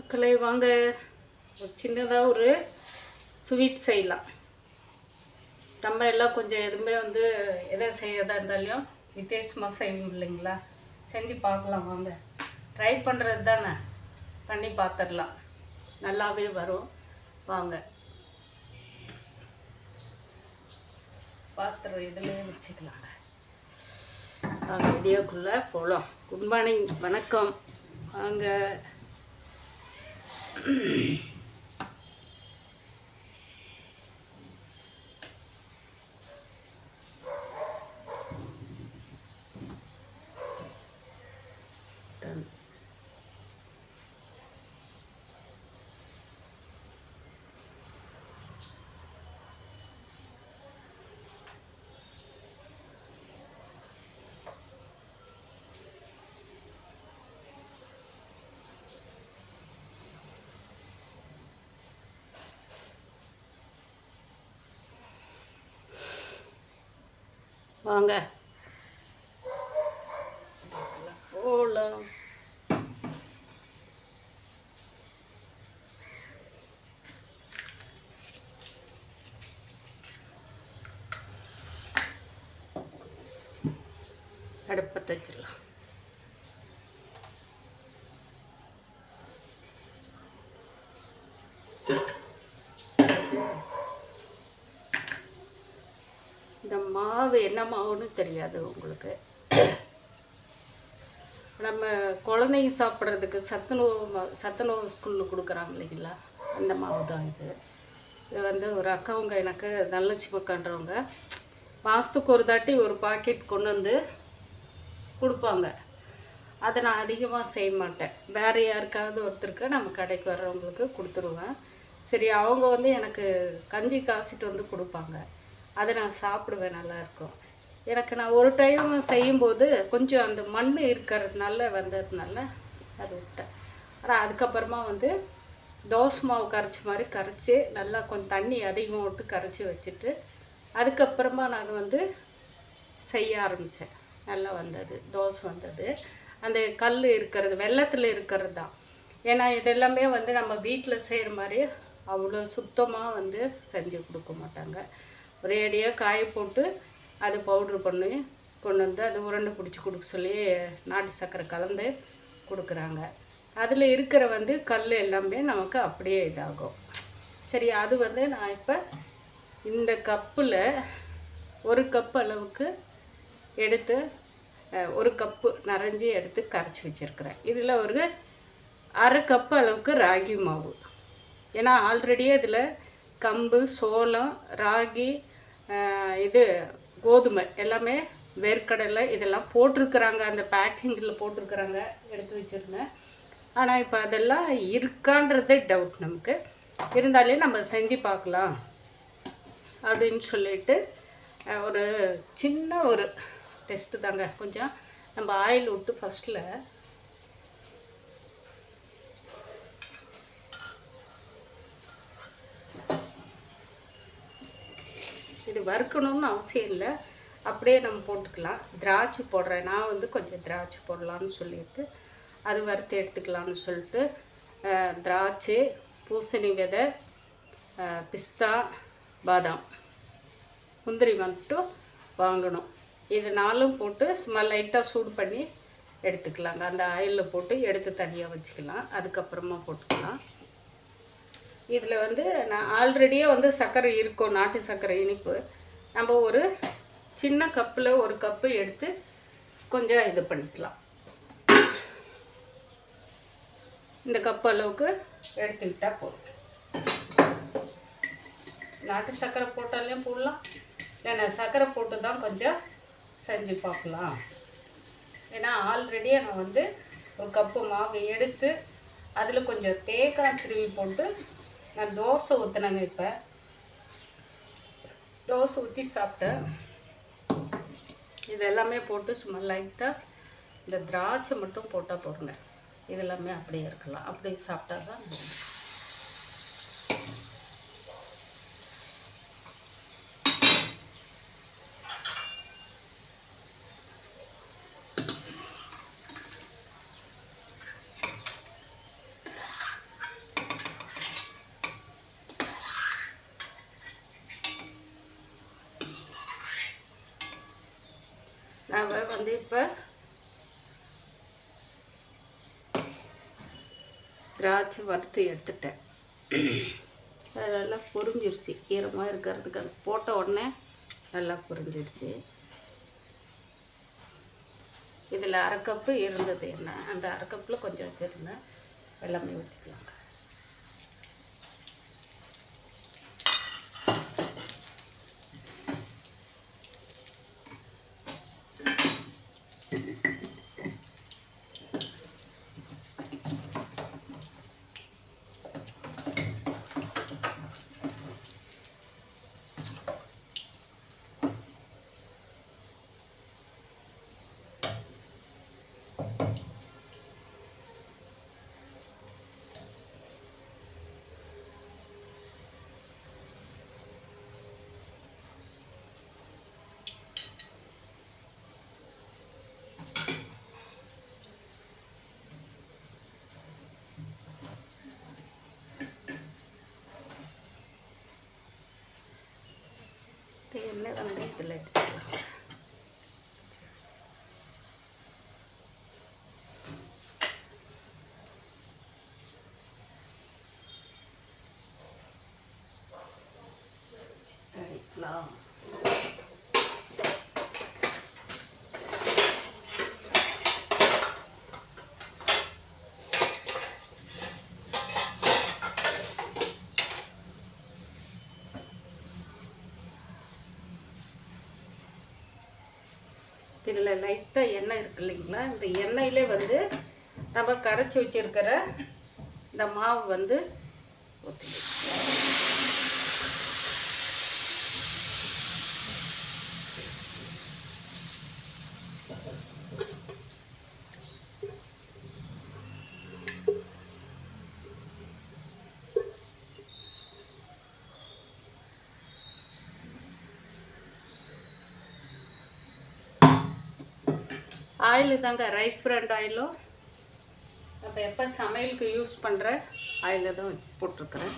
மக்களை வாங்க, ஒரு சின்னதாக ஒரு ஸ்வீட் செய்யலாம். நம்ம எல்லாம் கொஞ்சம் எதுவுமே எதை செய்யறதா இருந்தாலும் வித்தியாசமாக செய்யணும் இல்லைங்களா? செஞ்சு பார்க்கலாம் வாங்க. ட்ரை பண்ணுறது தானே, பண்ணி பார்த்துடலாம். நல்லாவே வரும் வாங்க. பாத்திரம் இதிலே வச்சுக்கலாங்க. வாங்க வீடியோக்குள்ளே போகலாம். குட் மார்னிங், வணக்கம். வாங்க. வாங்க போகலாம். அடுப்பத்தை வச்சிடலாம். இந்த மாவு என்ன மாவுன்னு தெரியாது உங்களுக்கு. நம்ம குழந்தைங்க சாப்பிட்றதுக்கு சத்துணவு ஸ்கூலில் கொடுக்குறாங்க இல்லைங்களா, அந்த மாவு தான் இது. இது ஒரு அக்காவங்க எனக்கு நல்ல சிவக்கன்றவங்க மாதத்துக்கு ஒரு தாட்டி ஒரு பாக்கெட் கொண்டு வந்து கொடுப்பாங்க. அதை நான் அதிகமாக செய்ய மாட்டேன். வேறு யாருக்காவது ஒருத்தருக்கு நம்ம கடைக்கு வர்றவங்களுக்கு கொடுத்துருவேன். சரி, அவங்க எனக்கு கஞ்சி காசிட்டு கொடுப்பாங்க. அதை நான் சாப்பிடுவேன், நல்லாயிருக்கும் எனக்கு. நான் ஒரு டைம் செய்யும்போது கொஞ்சம் அந்த மண் இருக்கிறதுனால வந்ததுனால அது விட்டேன். ஆனால் அதுக்கப்புறமா தோசை மாவு கரைச்சி மாதிரி கரைச்சி நல்லா கொஞ்சம் தண்ணி அதிகமாக விட்டு கரைச்சி வச்சுட்டு அதுக்கப்புறமா நான் செய்ய ஆரம்பித்தேன். நல்லா வந்தது, தோசை வந்தது. அந்த கல் இருக்கிறது வெள்ளத்தில் இருக்கிறது தான். ஏன்னா இதெல்லாமே நம்ம வீட்டில் செய்கிற மாதிரி அவ்வளோ சுத்தமாக செஞ்சு கொடுக்க மாட்டாங்க. ஒரேடியாக காய போட்டு அது பவுட்ரு பண்ணி கொண்டு அது உருண்டை பிடிச்சி கொடுக்க சொல்லி நாட்டு சர்க்கரை கலந்து கொடுக்குறாங்க. அதில் இருக்கிற கல் எல்லாமே நமக்கு அப்படியே இதாகும். சரி, அது நான் இப்போ இந்த கப்பில் ஒரு கப்பு அளவுக்கு எடுத்து ஒரு கப்பு நிறைஞ்சி எடுத்து கரைச்சி வச்சுருக்கிறேன். இதில் ஒரு அரை கப்பு அளவுக்கு ராகி மாவு. ஏன்னா ஆல்ரெடியே இதில் கம்பு, சோளம், ராகி, கோதுமை எல்லாமே வேர்க்கடலை இதெல்லாம் போட்டிருக்கிறாங்க. அந்த பேக்கிங்கில் போட்டிருக்கிறாங்க, எடுத்து வச்சுருந்தேன். ஆனால் இப்போ அதெல்லாம் இருக்கான்றதே டவுட் நமக்கு. இருந்தாலே நம்ம செஞ்சு பார்க்கலாம் அப்படின்னு சொல்லிட்டு ஒரு சின்ன ஒரு டெஸ்ட்டு தாங்க. கொஞ்சம் நம்ம ஆயில் விட்டு ஃபஸ்ட்டில் இது வறுக்கணும்னு அவசியம் இல்லை, அப்படியே நம்ம போட்டுக்கலாம். திராட்சை போடுறேன் நான், கொஞ்சம் திராட்சை போடலான்னு சொல்லிட்டு அது வறுத்து எடுத்துக்கலான்னு சொல்லிட்டு திராட்சை, பூசணி விதை, பிஸ்தா, பாதாம், முந்திரி மட்டும் வாங்கணும். இது நாலும் போட்டு சும்மா லைட்டாக சூடு பண்ணி எடுத்துக்கலாங்க. அந்த ஆயிலில் போட்டு எடுத்து தனியாக வச்சுக்கலாம், அதுக்கப்புறமா போட்டுக்கலாம். இதில் நான் ஆல்ரெடியே சர்க்கரை இருக்கும், நாட்டு சர்க்கரை இனிப்பு. நம்ம ஒரு சின்ன கப்பில் ஒரு கப்பு எடுத்து கொஞ்சம் இது பண்ணிக்கலாம். இந்த கப்பு அளவுக்கு எடுத்துக்கிட்டால் போதும். நாட்டு சர்க்கரை போட்டாலையும் போடலாம், ஏன்னா சர்க்கரை போட்டு தான் கொஞ்சம் செஞ்சு பார்க்கலாம். ஏன்னா ஆல்ரெடியே நான் ஒரு கப்பு மாவு எடுத்து அதில் கொஞ்சம் தேங்காய் திருவி போட்டு நான் தோசை ஊற்றினேங்க. இப்போ தோசை ஊற்றி சாப்பிட்டேன். இது எல்லாமே போட்டு சும்மா லைட்டாக இந்த திராட்சை மட்டும் போட்டால் போடுங்க. இதெல்லாமே அப்படியே இருக்கலாம், அப்படியே சாப்பிட்டா தான். இப்போ திராட்சை வறுத்து எடுத்துட்டேன். அது நல்லா பொரிஞ்சிருச்சு. ஈரமாக இருக்கிறதுக்கு அது போட்ட உடனே நல்லா பொரிஞ்சிருச்சு. இதில் அரை கப்பு இருந்தது எண்ணெய். அந்த அரை கப்பில் கொஞ்சம் வச்சுருந்தேன். எல்லாமே ஊற்றிக்கலாங்க. எண்ணெய் வந்து இதில் எடுத்துக்கலாம். அடிக்கலாம். இதில் லைட்டாக எண்ணெய் இருக்கு இல்லைங்களா, இந்த எண்ணெயிலே வந்து நம்ம கரைச்சி வச்சிருக்கிற இந்த மாவு வந்து ஆயில் தாங்க, ரைஸ் பிராண்ட் ஆயிலும் நம்ம எப்போ சமையலுக்கு யூஸ் பண்ணுற ஆயிலில் தான் வச்சு போட்டிருக்கிறேன்.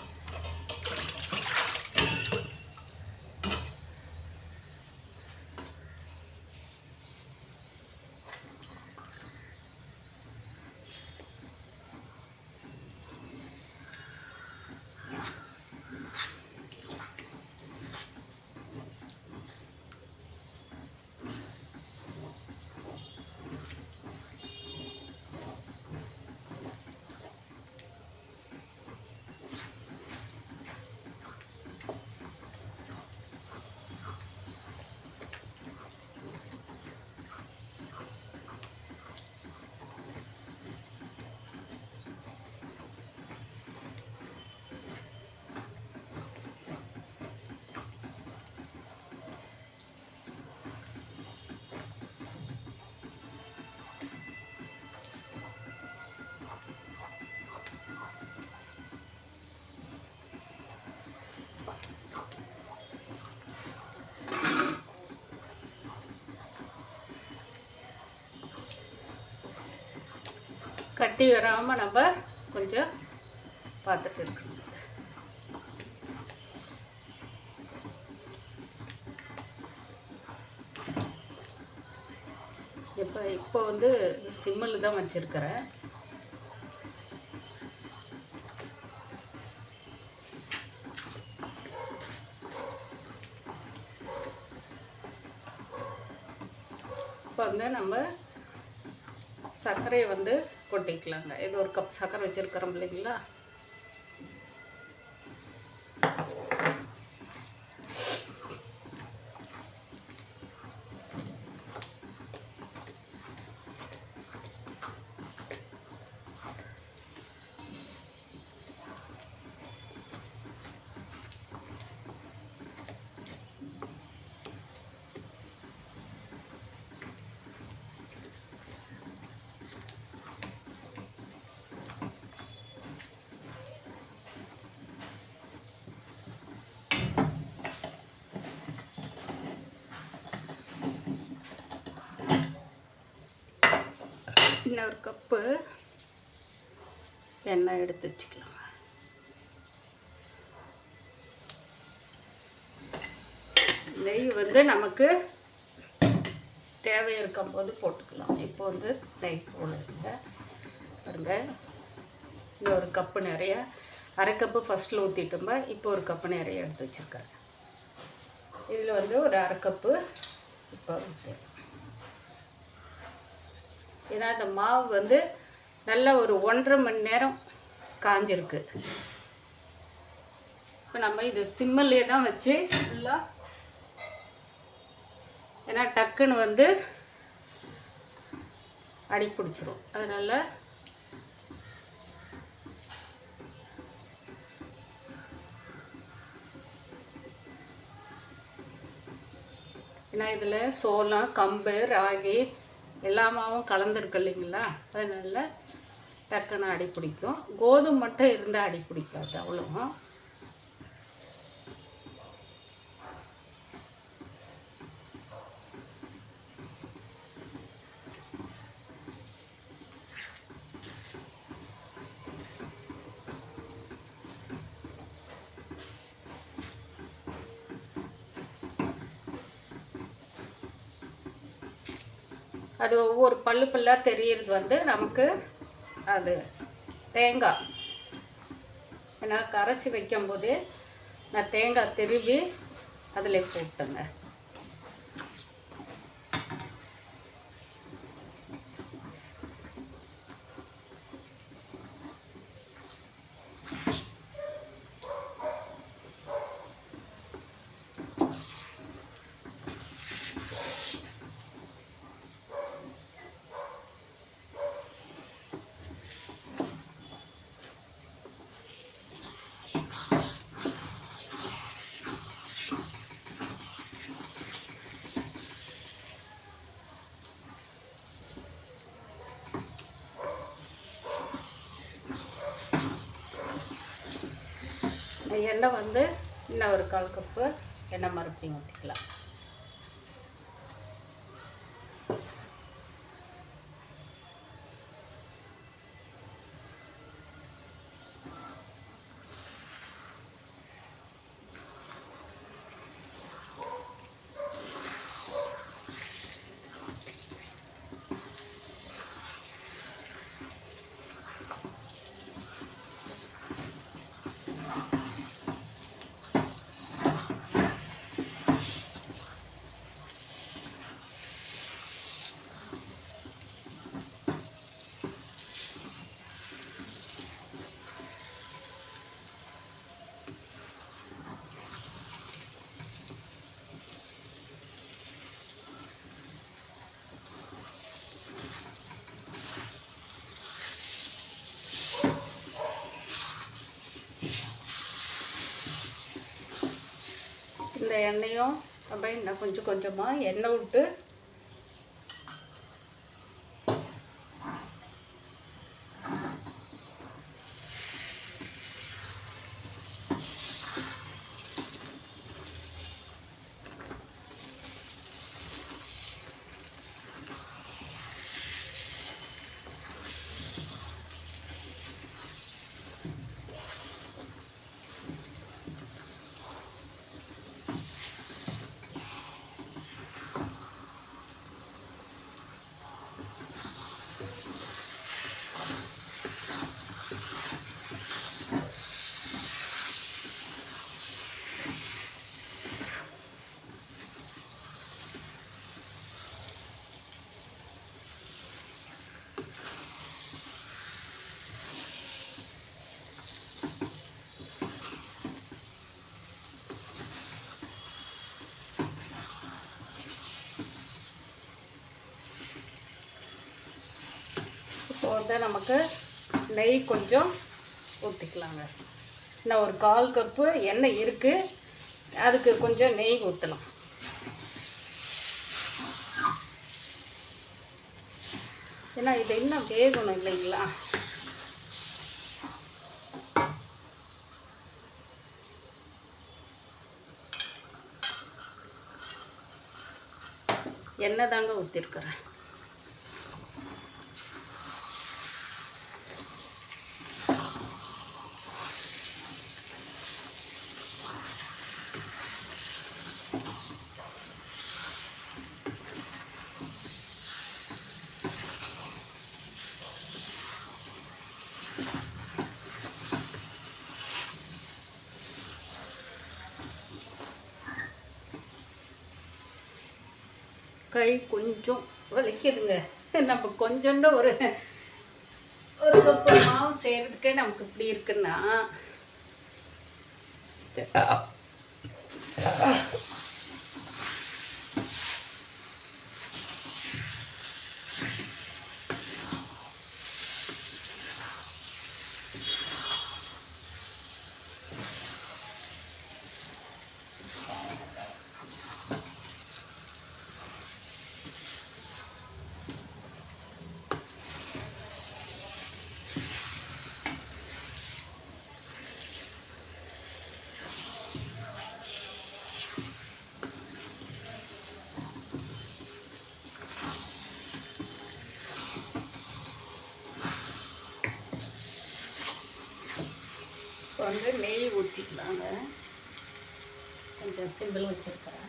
கட்டி வராமல் நம்ம கொஞ்சம் பார்த்துட்டு இருக்கணும். இப்போ வந்து சிம்மில் தான் வச்சுருக்கிறேன். இப்போ வந்து நம்ம சர்க்கரையை வந்து கொட்டிக்கலாங்க. இது ஒரு கப் சர்க்கரை வச்சுருக்கிறோம் இல்லைங்களா, இன்னொரு கப்பு எண்ணெய் எடுத்து வச்சுக்கலாம். நெய் வந்து நமக்கு தேவை இருக்கும்போது போட்டுக்கலாம். இப்போ வந்து நெய் போடுங்க பாருங்க. இந்த ஒரு கப்பு நிறைய, அரை கப்பு ஃபஸ்ட்டில் ஊற்றிட்டோம்பா. இப்போ ஒரு கப்பு நிறைய எடுத்து வச்சுருக்கேன். இதில் வந்து ஒரு அரை கப்பு இப்போ ஊற்று. ஏன்னா இந்த மாவு வந்து நல்லா ஒரு 1.5 மணி நேரம் காஞ்சிருக்கு. இப்போ நம்ம இது சிம்மிலே தான் வச்சு ஃபுல்லாக, ஏன்னா டக்குன்னு வந்து அடி பிடிச்சிரும். அதனால் ஏன்னா இதில் சோளம், கம்பு, ராகி எல்லா மாவும் கலந்துருக்கு இல்லைங்களா, அதனால டக்குன்னு அடி பிடிக்கும். கோதுமை மட்டும் இருந்தால் அடி பிடிக்காது அவ்வளோ. அது ஒவ்வொரு பல்லு பல்லாக தெரியறது வந்து நமக்கு அது தேங்காய். ஏன்னா கரைச்சி வைக்கும்போதே நான் தேங்காய் திருவி அதில் போட்டுங்க. எண்ணெய் வந்து இன்னும் ஒரு 1/4 கப்பு எண்ணெய் மறுபடியும் ஊற்றிக்கலாம். இந்த எண்ணெயும் அப்படியே இன்னும் கொஞ்சம் கொஞ்சமாக எண்ணெய் விட்டு இப்போ வந்து நமக்கு நெய் கொஞ்சம் ஊற்றிக்கலாங்க. இன்னும் ஒரு 1/4 கப்பு எண்ணெய் இருக்குது, அதுக்கு கொஞ்சம் நெய் ஊற்றலாம். ஏன்னா இது இன்னும் வேகணும் இல்லைங்களா. எண்ணெய் தாங்க ஊற்றிருக்கிறேன். கை கொஞ்சம் வலிக்குதுங்க. நம்ம கொஞ்சோண்டு ஒரு கப்பு மாவு செய்கிறதுக்கே நமக்கு இப்படி இருக்குன்னா வந்து நெய் ஊற்றிக்கலாங்க. கொஞ்சம் சிம்பிள் வச்சுருக்கிறேன்.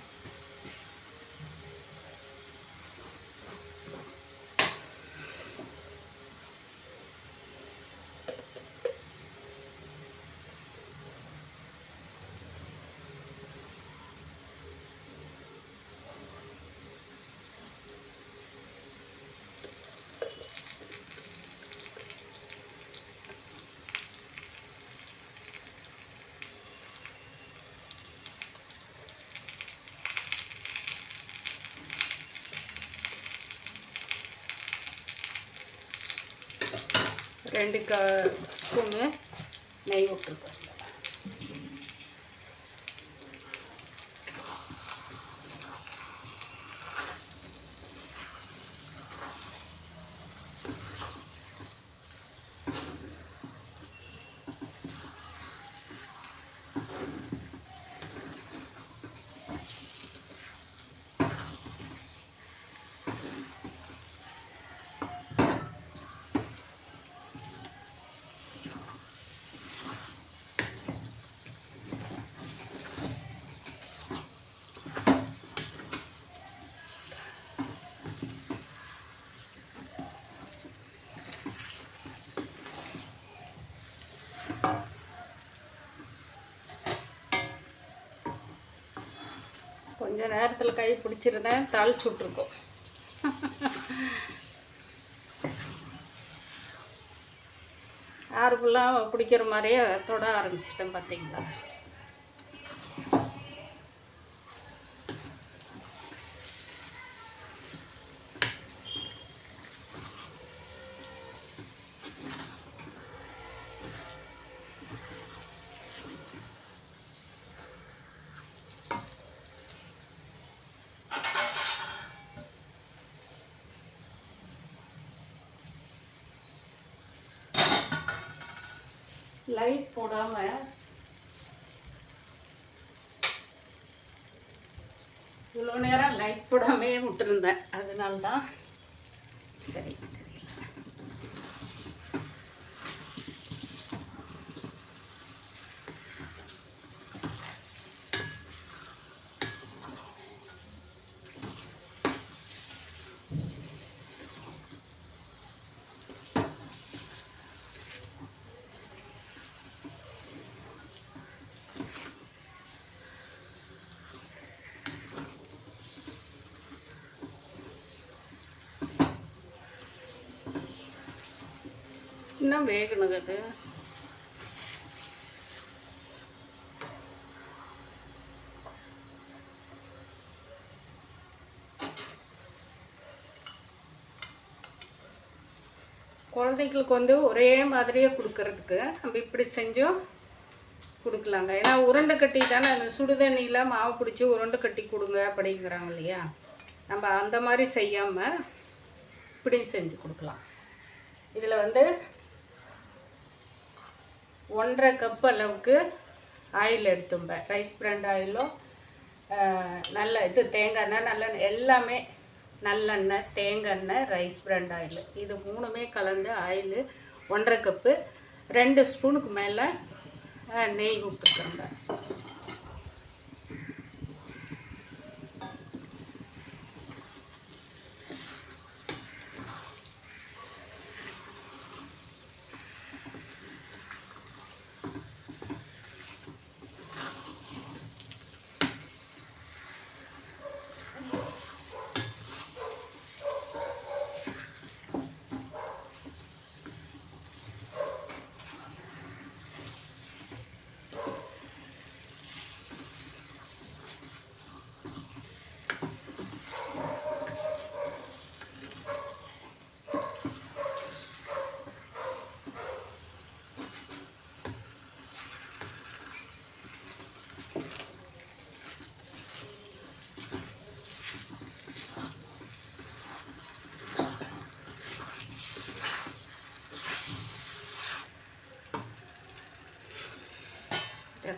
ரெண்டு ஸ்பூனு நெய் விட்டுருக்கோம். கொஞ்ச நேரத்தில் கை பிடிச்சிருந்தேன், தாளிச்சு விட்ருக்கோம். யாரு ஃபுல்லாக பிடிக்கிற மாதிரியே தொட ஆரம்பிச்சிட்டேன் பார்த்தீங்களா. லைட் போடாமல் இவ்வளோ நேரம் லைட் போடாமே விட்டுருந்தேன். அதனால தான் சரி. இன்னும் வேகணுங்க அது. குழந்தைங்களுக்கு வந்து ஒரே மாதிரியே கொடுக்கறதுக்கு நம்ம இப்படி செஞ்சோம் கொடுக்கலாங்க. ஏன்னா உருண்டை கட்டி தானே அந்த சுடுதண்ணியில் மாவு பிடிச்சி உருண்டை கட்டி கொடுங்க அப்படிங்கிறாங்க இல்லையா. நம்ம அந்த மாதிரி செய்யாமல் இப்படி செஞ்சு கொடுக்கலாம். இதில் வந்து 1.5 கப் அளவுக்கு ஆயில் எடுத்தும்பேன். ரைஸ் பிராண்ட் ஆயிலோ நல்ல இது தேங்காய் எண்ணெய், நல்லெண்ணெய், எல்லாமே நல்லெண்ணெய், தேங்காய் எண்ணெய், ரைஸ் பிராண்ட் ஆயில், இது 3மே கலந்து ஆயில் 1.5 கப்பு. 2 ஸ்பூனுக்கு மேலே நெய் விட்டுருக்குறேங்க.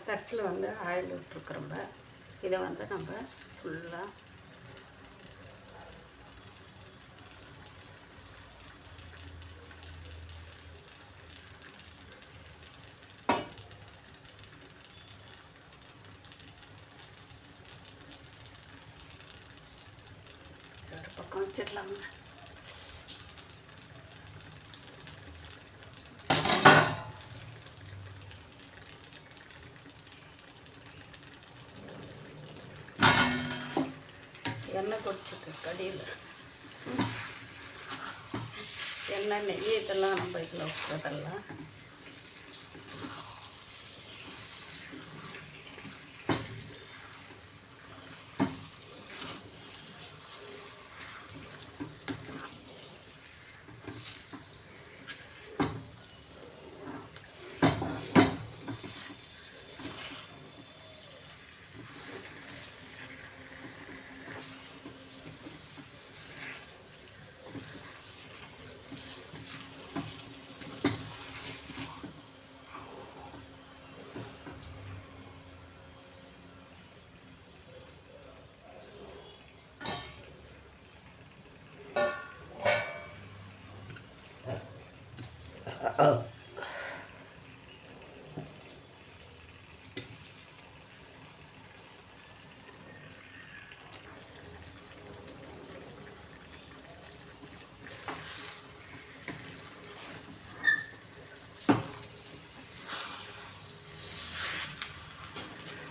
தட்டில் வந்து ஆயில் விட்டுருக்குறோம்ப. இதை வந்து நம்ம ஃபுல்லாக ஒரு பக்கம் வச்சிடலாங்க. எண்ணெய் கொதிச்சுட்டு கடியில் எண்ணெய் நெய் இதெல்லாம் நம்ம இதில் வைக்கிறதெல்லாம்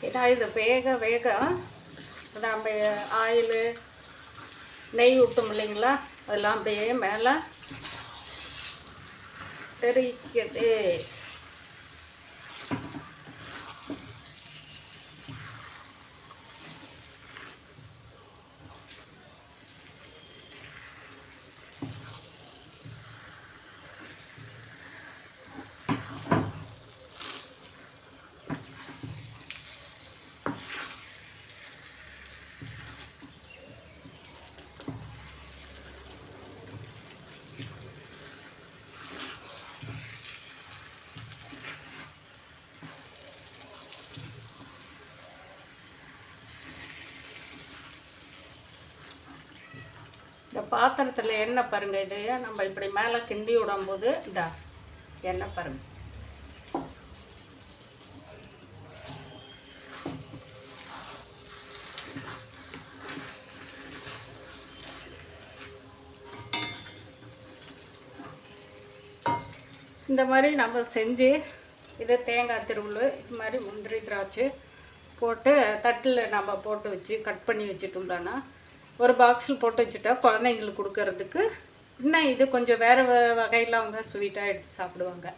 ஏன்னா இது வேக வேக நம்ம ஆயில் நெய் ஊட்டும் இல்லைங்களா, அதெல்லாம் அப்படியே மேலே தெரிக்குது. இந்த பாத்திரத்தில் எண்ணெய் பாருங்கள், இது நம்ம இப்படி மேலே கிண்டி விடும்போது இந்த எண்ணெய் பாருங்கள். இந்த மாதிரி நம்ம செஞ்சு இதை தேங்காய் திருவுள் இது மாதிரி முந்திரி திராட்சை போட்டு தட்டில் நம்ம போட்டு வச்சு கட் பண்ணி வச்சுட்டோம்னா ஒரு பாக்ஸில் போட்டு வச்சுட்டா குழந்தைங்களுக்கு கொடுக்கறதுக்கு இன்னும் இது கொஞ்சம் வேறு வகையில் அவங்க ஸ்வீட்டாக எடுத்து சாப்பிடுவாங்க.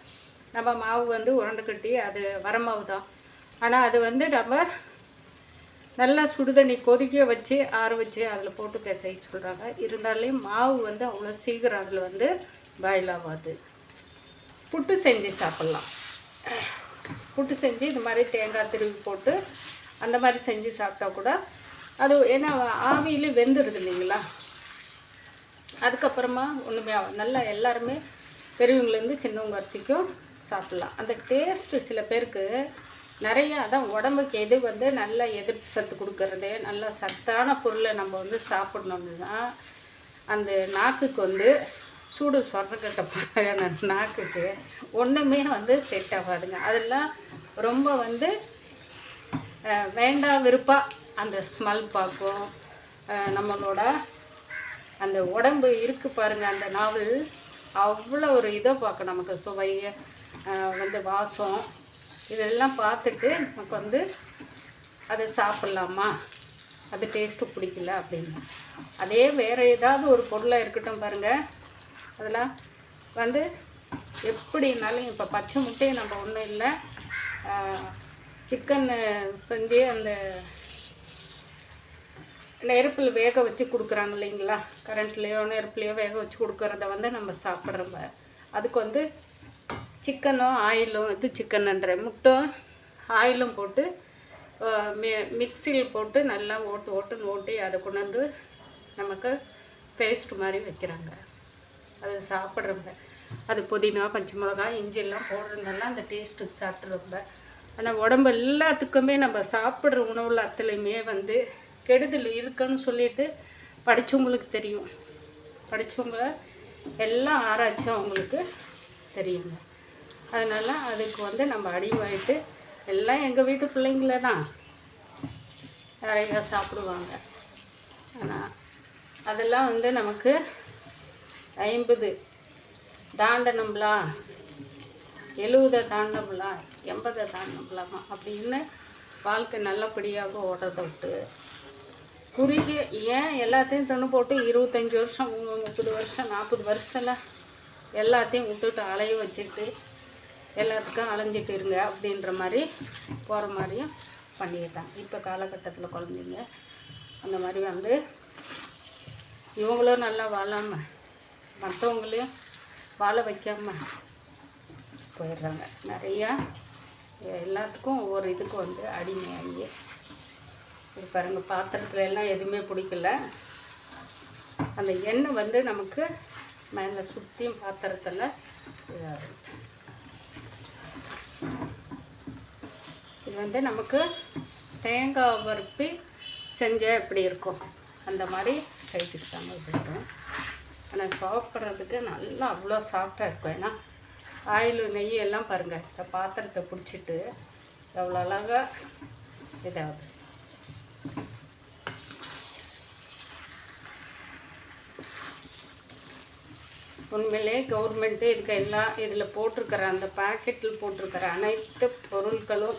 நம்ம மாவு வந்து உருண்டை கட்டி அது வர மாவு தான், ஆனால் அது வந்து நம்ம நல்லா சுடுதண்ணி கொதிக்க வச்சு ஆற வச்சு அதில் போட்டு பிசைய சொல்கிறாங்க. இருந்தாலும் மாவு வந்து அவ்வளோ சீக்கிரம் அதில் வந்து பாயில் ஆகாது. புட்டு செஞ்சு சாப்பிட்லாம். புட்டு செஞ்சு இந்த மாதிரி தேங்காய் திருவி போட்டு அந்த மாதிரி செஞ்சு சாப்பிட்டா கூட அது ஏன்னா ஆவியில் வெந்துடுது இல்லைங்களா. அதுக்கப்புறமா ஒன்றுமே நல்லா எல்லாருமே பெரியவங்கலேருந்து சின்னவங்க வரைக்கும் சாப்பிட்லாம். அந்த டேஸ்ட்டு சில பேருக்கு நிறைய அதான் உடம்புக்கு எது வந்து நல்ல எதிர்ப்பு சத்து கொடுக்கறது, நல்ல சத்தான பொருளை நம்ம வந்து சாப்பிட்ணுன்னா அந்த நாக்குக்கு வந்து சூடு சொர்ணக்கட்டை போன நாக்குக்கு ஒன்றுமே வந்து செட் ஆகாதுங்க. அதெல்லாம் ரொம்ப வந்து வேண்டாம் விருப்பாக அந்த ஸ்மெல் பார்க்கும். நம்மளோட அந்த உடம்பு இருக்குது பாருங்கள், அந்த நாவல் அவ்வளோ ஒரு இதை பார்க்க நமக்கு சுவை வந்து வாசம் இதெல்லாம் பார்த்துட்டு நமக்கு வந்து அதை சாப்பிட்லாமா, அது டேஸ்ட்டு பிடிக்கல அப்படின்னு. அதே வேறு ஏதாவது ஒரு பொருளாக இருக்கட்டும் பாருங்கள், அதெல்லாம் வந்து எப்படினாலும் இப்போ பச்சை முட்டையை நம்ம ஒன்றும் இல்லை சிக்கன் செஞ்சு அந்த நெருப்பில் வேக வச்சு கொடுக்குறாங்க இல்லைங்களா, கரண்ட்லேயோ நெருப்புலையோ வேக வச்சு கொடுக்குறத வந்து நம்ம சாப்பிட்றோம்ப. அதுக்கு வந்து சிக்கனும் ஆயிலும் இது சிக்கன்ன்ற முட்டை ஆயிலும் போட்டு மிக்சியில் போட்டு நல்லா ஓட்டி அதை கொண்டு வந்து நமக்கு பேஸ்ட் மாதிரி வைக்கிறாங்க. அது சாப்பிட்றப்ப அது புதினா பச்சை மிளகாய் இஞ்சியெல்லாம் போடுறதுனால அந்த டேஸ்ட்டுக்கு சாப்பிட்றப்ப ஆனால் உடம்பு எல்லாத்துக்குமே நம்ம சாப்பிட்ற உணவில் அத்தனையுமே வந்து கெடுதல் இருக்குன்னு சொல்லிட்டு படித்தவங்களுக்கு தெரியும். படித்தவங்க எல்லாம் ஆராய்ச்சி அவங்களுக்கு தெரியுங்க. அதனால் அதுக்கு வந்து நம்ம அடிமையாயிட்டு எல்லாம் எங்கள் வீட்டு பிள்ளைங்கள தான் நிறையா சாப்பிடுவாங்க. ஆனால் அதெல்லாம் வந்து நமக்கு 50 தாண்டணும்லா, 70 தாண்டணும்லா, 80 தாண்டணும்லாமா அப்படின்னு வாழ்க்கை நல்லபடியாக ஓடுறதை விட்டு குறுகிய ஏன் எல்லாத்தையும் தின்னு போட்டு 25 வருஷம் 30 வருஷம் 40 வருஷம்லாம் எல்லாத்தையும் விட்டுட்டு அலைய வச்சுட்டு எல்லாத்துக்கும் அலைஞ்சிட்டு இருங்க அப்படின்ற மாதிரி போகிற மாதிரியும் பண்ணிட்டாங்க இப்போ காலகட்டத்தில் குழந்தைங்க. அந்த மாதிரி வந்து இவங்களும் நல்லா வாழாமல் மற்றவங்களையும் வாழ வைக்காமல் போயிடுறாங்க. நிறையா எல்லாத்துக்கும் ஒவ்வொரு இதுக்கு வந்து அடிமையாகி இது பாருங்கள். பாத்திரத்துல எல்லாம் எதுவுமே பிடிக்கல. அந்த எண்ணெய் வந்து நமக்கு மேலே சுற்றியும் பாத்திரத்தில் இதாகும். இது வந்து நமக்கு தேங்காய் பருப்பி செஞ்சால் எப்படி இருக்கும் அந்த மாதிரி செஞ்சுக்கிட்டாங்க போயிடும். ஆனால் சாப்பிட்றதுக்கு நல்லா அவ்வளோ சாஃப்டாக இருக்கும். ஏன்னா ஆயில் நெய் எல்லாம் பாருங்கள் இந்த பாத்திரத்தை பிடிச்சிட்டு எவ்வளோ அழகாக இதாகுது. உண்மையிலே கவர்மெண்ட்டு இதுக்கு எல்லாம் இதில் போட்டிருக்கிற அந்த பேக்கெட்டில் போட்டிருக்கிற அனைத்து பொருட்களும்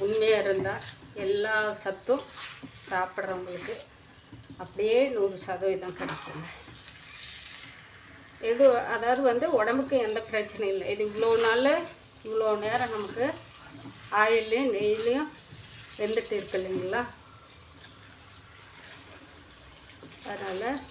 உண்மையாக இருந்தால் எல்லா சத்தும் சாப்பிட்றவங்களுக்கு அப்படியே 100% கிடைக்குங்க. இது அதாவது வந்து உடம்புக்கு எந்த பிரச்சனையும் இல்லை. இது இவ்வளோ நாள் இவ்வளோ நேரம் நமக்கு ஆயிலையும் நெய்லையும் வெந்துட்டு இருக்கு இல்லைங்களா. அதனால்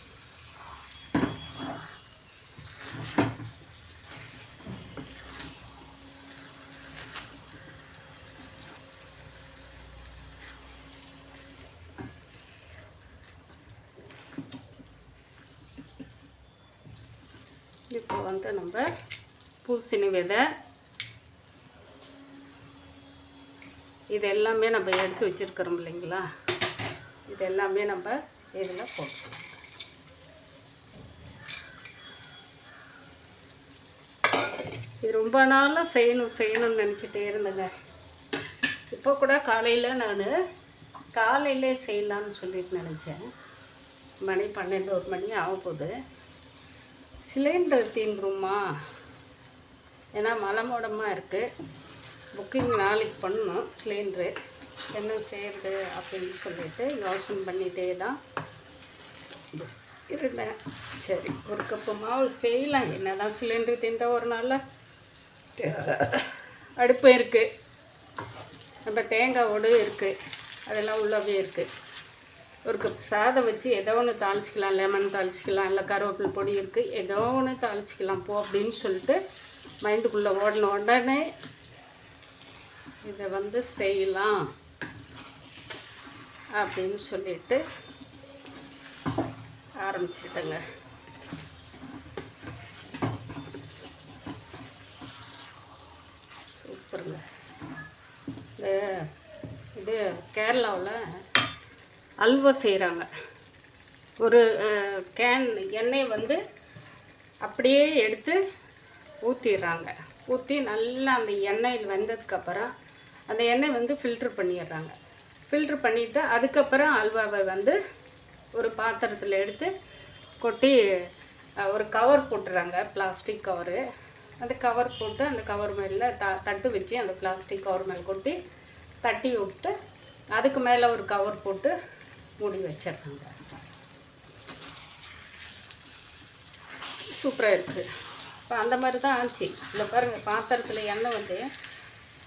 இப்போ வந்து நம்ம பூசணி விதை இது எல்லாமே நம்ம எடுத்து வச்சுருக்கிறோம் இல்லைங்களா. இது எல்லாமே நம்ம இதில் போட்டுக்கலாம். இது ரொம்ப நாளாக செய்யணும்னு நினச்சிட்டே இருந்தேங்க. இப்போ கூட காலையில் நான் காலையிலே செய்யலான்னு சொல்லிட்டு நினச்சேன். மணி 12 1 மணி ஆக போகுது. சிலிண்டர் தீந்துருமா, ஏன்னா மழை மோடமாக இருக்குது. புக்கிங் நாளைக்கு பண்ணணும் சிலிண்ட்ரு. என்ன செய்கிறது அப்படின்னு சொல்லிட்டு யோசனை பண்ணிகிட்டே தான் இருந்தேன். சரி ஒரு கப்பு மாவு செய்யலாம். என்ன தான் சிலிண்டர் தீர்ந்த ஒரு நாளில் அடுப்பு இருக்குது, நம்ம தேங்காவோடு இருக்குது, அதெல்லாம் உள்ளவே இருக்குது. ஒரு கப் சாதம் வச்சு ஏதோ ஒன்று தாளிச்சிக்கலாம். லெமன் தாளிச்சிக்கலாம், இல்லை கருவேப்பிலை பொடி இருக்குது, ஏதோ ஒன்று தாளிச்சிக்கலாம் போ அப்படின்னு சொல்லிட்டு மைண்டுக்குள்ளே ஓடின உடனே இதை வந்து செய்யலாம் அப்படின்னு சொல்லிட்டு ஆரம்பிச்சிட்டேங்க. சூப்பருங்க. இது கேரளாவில் அல்வா செய்கிறாங்க. ஒரு கேன் எண்ணெய் வந்து அப்படியே எடுத்து ஊற்றிடுறாங்க. ஊற்றி நல்லா அந்த எண்ணெயில் வெந்ததுக்கப்புறம் அந்த எண்ணெய் வந்து ஃபில்ட்ரு பண்ணிடுறாங்க. ஃபில்ட்ரு பண்ணிவிட்டு அதுக்கப்புறம் அல்வாவை வந்து ஒரு பாத்திரத்தில் எடுத்து கொட்டி ஒரு கவர் போட்டுறாங்க, பிளாஸ்டிக் கவரு. அந்த கவர் போட்டு அந்த கவர் மேலே தட்டு வச்சு அந்த பிளாஸ்டிக் கவர் மேலே கொட்டி தட்டி விட்டு அதுக்கு மேலே ஒரு கவர் போட்டு மூடி வச்சிடுறாங்க. சூப்பராக இருக்குது. இப்போ அந்த மாதிரி தான் ஆச்சு. இல்லை பாருங்கள், பாத்திரத்தில் எண்ணெய் வந்து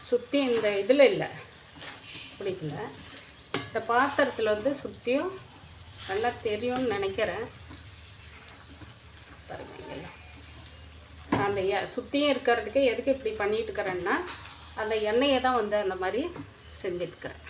சுற்றி இந்த இதில் இல்லை பிடிக்கல. இந்த பாத்திரத்தில் வந்து சுற்றியும் நல்லா தெரியும்னு நினைக்கிறேன். பாருங்கள் இங்கெல்லாம் அந்த சுற்றியும் இருக்கிறதுக்கு எதுக்கு இப்படி பண்ணிட்டு இருக்கிறேன்னா அந்த எண்ணெயை தான் வந்து அந்த மாதிரி செஞ்சிட்ருக்கிறேன்.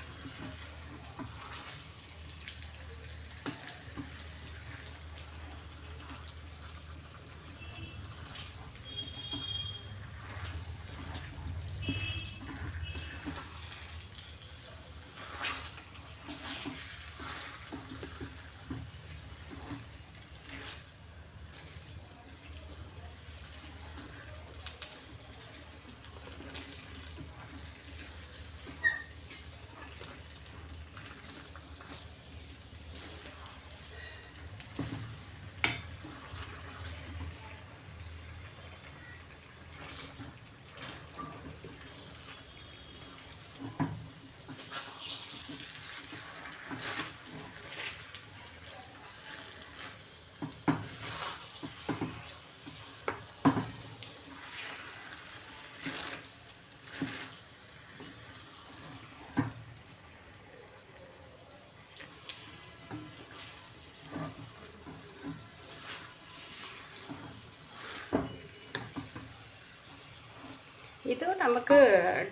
இதுவும் நமக்கு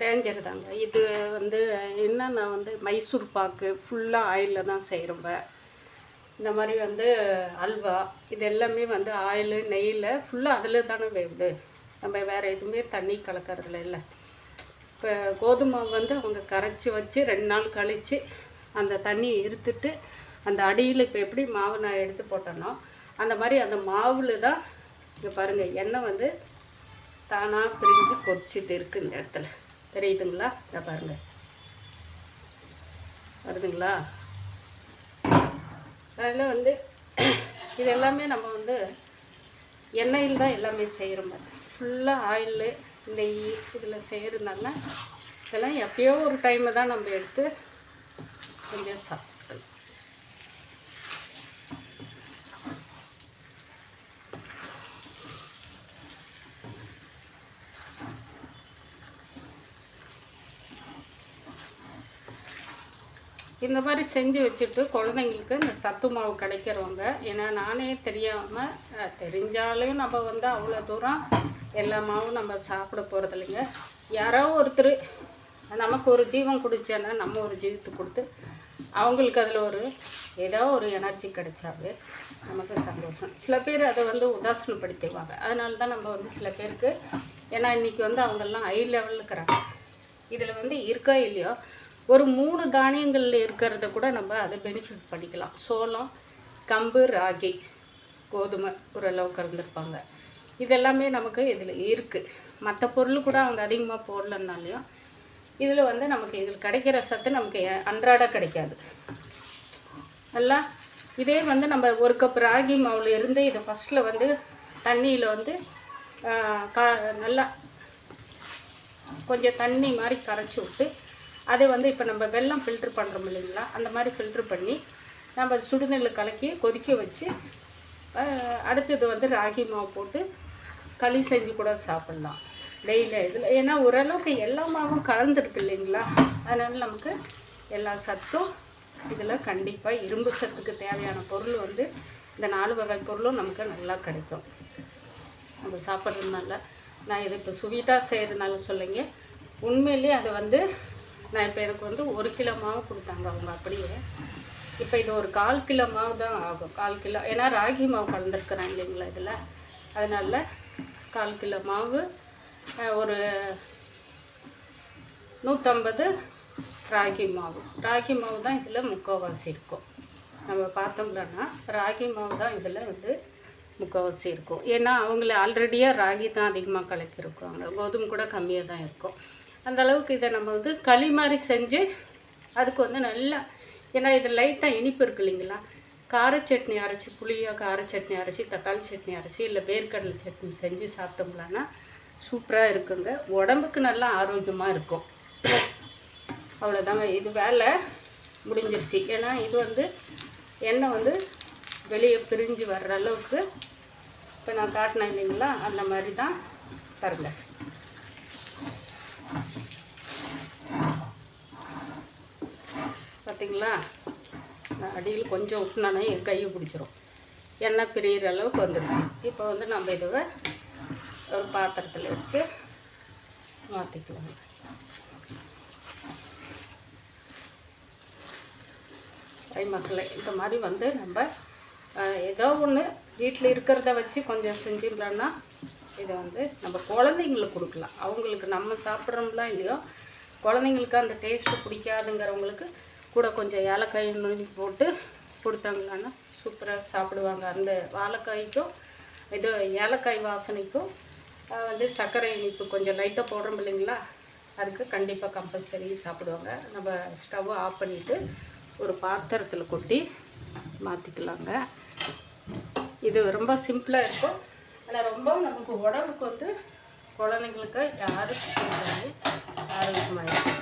டேஞ்சர் தாங்க. இது வந்து என்னென்னா வந்து மைசூர் பாக்கு ஃபுல்லாக ஆயிலில் தான் செய்கிறோம்ப. இந்த மாதிரி வந்து அல்வா இது எல்லாமே வந்து ஆயிலு நெய்யில் ஃபுல்லாக அதில் தானே வேகுது. நம்ம வேறு எதுவுமே தண்ணி கலக்கிறதுல இல்லை. இப்போ கோதுமை வந்து அவங்க கரைச்சி வச்சு 2 நாள் கழித்து அந்த தண்ணியை இருத்துட்டு அந்த அடியில் இப்போ எப்படி மாவு நான் எடுத்து போட்டேனோ அந்த மாதிரி அந்த மாவில் தான் இங்கே பாருங்கள் எண்ணெய் வந்து தானாக பிரிஞ்சு கொதிச்சுட்டு இருக்குது இந்த இடத்துல. தெரியுதுங்களா? இதை பாருங்கள், வருதுங்களா? அதில் வந்து இது எல்லாமே நம்ம வந்து எண்ணெயில் தான் எல்லாமே செய்கிறோம். ஃபுல்லாக ஆயிலு நெய் இதில் செய்கிறதுனால இதெல்லாம் எப்பயோ ஒரு டைமை தான் நம்ம எடுத்து கொஞ்சம் சாப்பிட்டுக்கலாம். இந்த மாதிரி செஞ்சு வச்சுட்டு குழந்தைங்களுக்கு இந்த சத்து மாவு கிடைக்கிறவங்க, ஏன்னா நானே தெரியாமல் தெரிஞ்சாலும் நம்ம வந்து அவ்வளோ தூரம் எல்லா மாவும் நம்ம சாப்பிட போகிறது இல்லைங்க. யாரோ ஒருத்தர் நமக்கு ஒரு ஜீவன் குடித்தேன்னா நம்ம ஒரு ஜீவத்துக்கு கொடுத்து அவங்களுக்கு அதில் ஒரு ஏதோ ஒரு எனர்ஜி கிடைச்சாவே நமக்கு சந்தோஷம். சில பேர் அதை வந்து உதாசனப்படுத்திடுவாங்க. அதனால தான் நம்ம வந்து சில பேருக்கு, ஏன்னா இன்றைக்கி வந்து அவங்கெல்லாம் ஹை லெவலில் இருக்கிறாங்க. இதில் வந்து இருக்கா இல்லையோ ஒரு 3 தானியங்களில் இருக்கிறத கூட நம்ம அதை பெனிஃபிட் பண்ணிக்கலாம். சோளம், கம்பு, ராகி, கோதுமை ஓரளவு கலந்துருப்பாங்க. இதெல்லாமே நமக்கு இதில் இருக்குது. மற்ற பொருள் கூட அவங்க அதிகமாக போடலன்னாலையும் இதில் வந்து நமக்கு இதில் கிடைக்கிற சத்து நமக்கு அன்றாட கிடைக்காது. நல்லா இதே வந்து நம்ம 1 கப் ராகி மாவில் இருந்து இதை ஃபஸ்ட்டில் வந்து தண்ணியில் வந்து நல்லா கொஞ்சம் தண்ணி மாதிரி கரைச்சி விட்டு அதை வந்து இப்போ நம்ம வெல்லம் ஃபில்ட்ரு பண்ணுறோம் இல்லைங்களா, அந்த மாதிரி ஃபில்ட்ரு பண்ணி நம்ம சுடுநெல் கலக்கி கொதிக்க வச்சு அடுத்தது வந்து ராகி மாவு போட்டு களி செஞ்சு கூட சாப்பிட்லாம் டெய்லி இதில். ஏன்னா ஓரளவுக்கு எல்லா மாவும் கலந்துருக்கு இல்லைங்களா, அதனால் நமக்கு எல்லா சத்தும் இதில் கண்டிப்பாக இரும்பு சத்துக்கு தேவையான பொருள் வந்து இந்த 4 வகை பொருளும் நமக்கு நல்லா கிடைக்கும் நம்ம சாப்பிட்றதுனால. நான் இது இப்போ ஸ்வீட்டாக செய்கிறதுனால சொல்லிங்க, உண்மையிலேயே அதை வந்து நான் இப்போ எனக்கு வந்து 1 கிலோ மாவு கொடுத்தாங்க அவங்க அப்படியே. இப்போ இது ஒரு 1/4 கிலோ மாவு தான் ஆகும். 1/4 கிலோ, ஏன்னா ராகி மாவு கலந்துருக்குறாங்க இல்லைங்களா இதில், அதனால் 1/4 கிலோ மாவு ஒரு 150 ராகி மாவு. ராகி மாவு தான் இதில் முக்கால்வாசி இருக்கும். நம்ம பார்த்தோம்னா ராகி மாவு தான் இதில் வந்து முக்கால்வாசி இருக்கும். ஏன்னா அவங்கள ஆல்ரெடியாக ராகி தான் அதிகமாக கலக்கியிருக்காங்க, கோதுமை கூட கம்மியாக தான் இருக்கும். அந்த அளவுக்கு இதை நம்ம வந்து களி மாதிரி செஞ்சு அதுக்கு வந்து நல்லா, ஏன்னா இது லைட்டாக இனிப்பு இருக்குது இல்லைங்களா, கார சட்னி அரைச்சி, புளியாக கார சட்னி அரைச்சி, தக்காளி சட்னி அரைச்சி, இல்லை வேர்க்கடலை சட்னி செஞ்சு சாப்பிட்டோம்னா சூப்பராக இருக்குங்க. உடம்புக்கு நல்லா ஆரோக்கியமாக இருக்கும். அவ்வளோதாங்க, இது வேலை முடிஞ்சிருச்சு. ஏன்னா இது வந்து எண்ணெய் வந்து வெளியே பிரிஞ்சு வர்ற அளவுக்கு இப்போ நான் காட்டினேன் இல்லைங்களா, அந்த மாதிரி தான் பாருங்கள். பார்த்தீங்களா, அடியில் கொஞ்சம் விட்டுனானே என் கையை பிடிச்சிரும். எண்ணெய் பிரிகிற அளவுக்கு வந்துடுச்சு. இப்போ வந்து நம்ம இதை ஒரு பாத்திரத்தில் எடுத்து மாற்றிக்கலாம். மக்களை இந்த மாதிரி வந்து நம்ம ஏதோ ஒன்று வீட்டில் இருக்கிறத வச்சு கொஞ்சம் செஞ்சோம்னா இதை வந்து நம்ம குழந்தைங்களுக்கு கொடுக்கலாம். அவங்களுக்கு நம்ம சாப்பிட்றோம்லாம் இல்லையோ, குழந்தைங்களுக்கு அந்த டேஸ்ட்டு பிடிக்காதுங்கிறவங்களுக்கு கூட கொஞ்சம் ஏலக்காய் நுணுக்கி போட்டு கொடுத்தாங்களான்னா சூப்பராக சாப்பிடுவாங்க. அந்த வாழைக்காய்க்கும் இது ஏலக்காய் வாசனைக்கும் வந்து சர்க்கரை இனிப்பு கொஞ்சம் லைட்டாக போடுறோம் இல்லைங்களா, அதுக்கு கண்டிப்பாக கம்பல்சரி சாப்பிடுவாங்க. நம்ம ஸ்டவ்வை ஆஃப் பண்ணிவிட்டு ஒரு பாத்திரத்தில் கொட்டி மாற்றிக்கலாங்க. இது ரொம்ப சிம்பிளாக இருக்கும். ஆனால் ரொம்ப நமக்கு உடம்புக்கு வந்து குழந்தைங்களுக்கு யாருக்கும் ஆரோக்கியமாயிருக்கும்.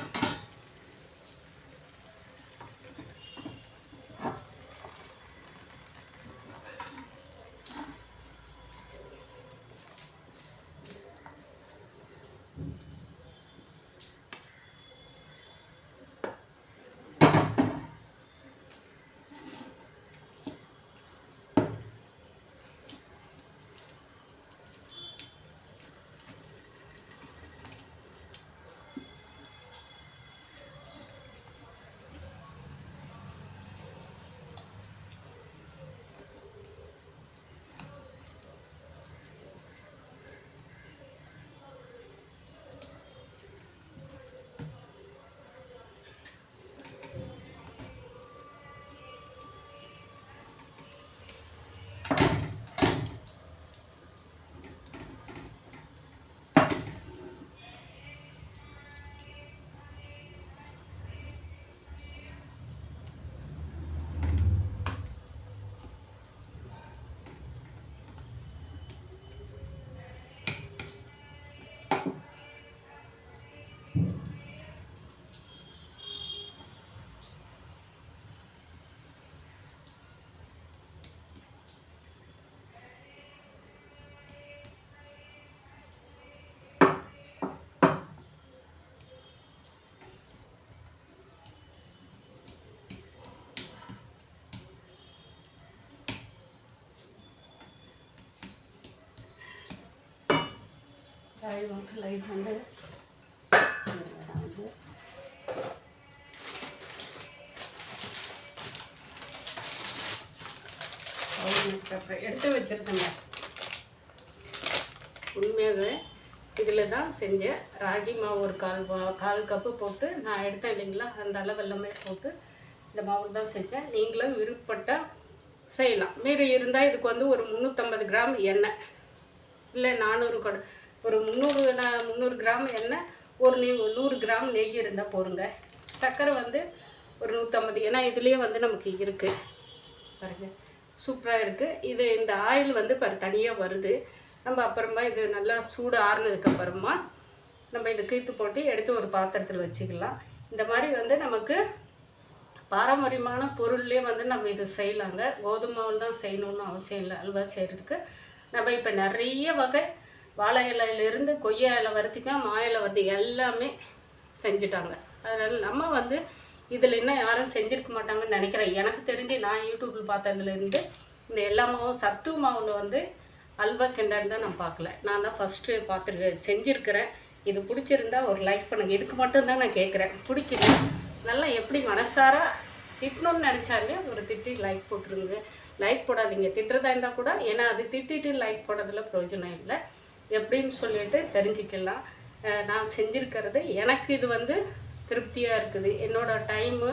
ராகி மாவு லைட் வந்து வந்து எடுத்து வச்சுருக்கேங்க. உண்மையாகவே இதில் தான் செஞ்சேன். ராகி மாவு ஒரு கால் கப்பு போட்டு நான் எடுத்தேன் இல்லைங்களா, அந்த அளவு எல்லாமே போட்டு இந்த மாவு தான் செஞ்சேன். நீங்களும் விருப்பப்பட்டால் செய்யலாம். மீறி இருந்தால் இதுக்கு வந்து ஒரு 350 கிராம் எண்ணெய், இல்லை 400 கூட ஒரு 300 கிராம் எண்ணெய், ஒரு 100 கிராம் நெய் இருந்தால் போருங்க. சர்க்கரை வந்து ஒரு 150, ஏன்னா இதுலேயே வந்து நமக்கு இருக்குது பாருங்கள், சூப்பராக இருக்குது. இது இந்த ஆயில் வந்து தனியாக வருது. நம்ம அப்புறமா இது நல்லா சூடு ஆறுனதுக்கப்புறமா நம்ம இதை கீத்து போட்டு எடுத்து ஒரு பாத்திரத்தில் வச்சுக்கலாம். இந்த மாதிரி வந்து நமக்கு பாரம்பரியமான பொருள்லேயே வந்து நம்ம இது செய்யலாங்க. கோதுமை மாவில் தான் செய்யணுன்னு அவசியம் இல்லை. அல்வா செய்கிறதுக்கு நம்ம இப்போ நிறைய வகை வாழை இலையிலேருந்து கொய்யா இலை வறுத்திக்கும் மா இலை வறுத்தி எல்லாமே செஞ்சுட்டாங்க. அதனால் நம்ம வந்து இதில் இன்னும் யாரும் செஞ்சுருக்க மாட்டாங்கன்னு நினைக்கிறேன். எனக்கு தெரிஞ்சு நான் யூடியூப்பில் பார்த்ததுலேருந்து இந்த எல்லா மாவும் சத்து மாவில் வந்து அல்வா கிண்டன்னு தான் நான் பார்க்கல. நான் தான் ஃபஸ்ட்டு பார்த்துருக்கேன், செஞ்சுருக்கிறேன். இது பிடிச்சிருந்தா ஒரு லைக் பண்ணுங்கள். இதுக்கு மட்டும்தான் நான் கேட்குறேன். பிடிக்கல நல்லா எப்படி மனசாரா திட்டணும்னு நினச்சாலே ஒரு திட்டி லைக் போட்டுருங்க. லைக் போடாதீங்க, திட்டுறதா இருந்தால் கூட, ஏன்னா அது திட்டிட்டு லைக் போடுறதுல பிரயோஜனம் இல்லை. எப்படின்னு சொல்லிட்டு தெரிஞ்சுக்கலாம். நான் செஞ்சுருக்கிறது எனக்கு இது வந்து திருப்தியாக இருக்குது. என்னோடய டைமு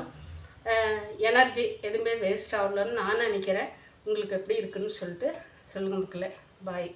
எனர்ஜி எதுவுமே வேஸ்ட் ஆகலன்னு நான் நினைக்கிறேன். உங்களுக்கு எப்படி இருக்குதுன்னு சொல்லிட்டு சொல்லுங்க மக்களே. பாய்.